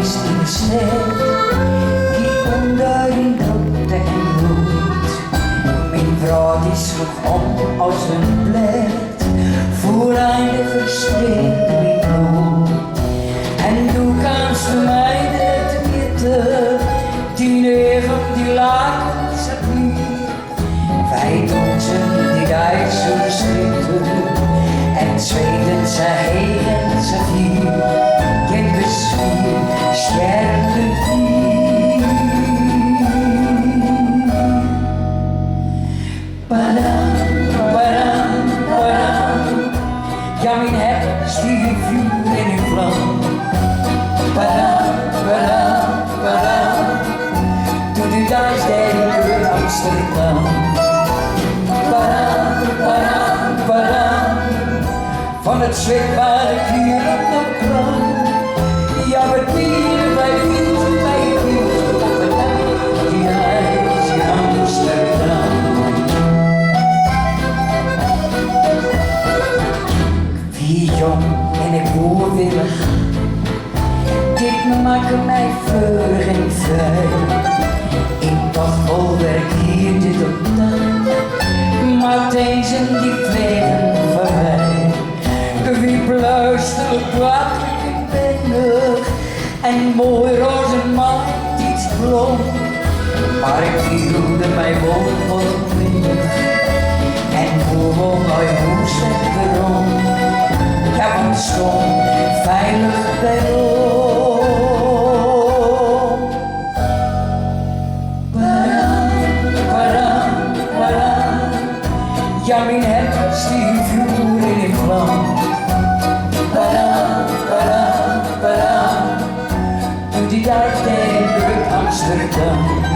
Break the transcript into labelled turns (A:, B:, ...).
A: geweest in de stad, die onduidend drukte en rood. Mijn vrouw die sloeg om als een blad, voor einde verstreek mijn bloed. En toen kwam ze mij net weten, die negen die lagen ze hier. Wij dansen die daar zo schrikten, en zweten ze heen en ze vier. Geen bestuur, scherpe vier. Padam, padam, padam. Ja, mijn hart stier vuur in uw vlam. Padam, padam, padam. Toen u thuis deed in Amsterdam. Padam, padam, padam. Van het zwik waar ik hier op de kwam. Ja, met bier bij wiel, bij wiel. Op een dag die reis in Amsterdam. Wie jong en ik boer willen gaan. Dit maakt mij vlug en vrij. Ik dacht al werk hier dit op dag, maar deze die vliegen voorbij. Wie pluistert wat ik ben nog, en mooi roze maakt iets blond. Maar ik hielde mij wonderlijk, en gewoon mijn hoes en perron. Ja, want stond veilig bij ons. Ja, mijn hart stier vuur in een vlam. Padam, padam, padam. Toen die dag deed ik Amsterdam.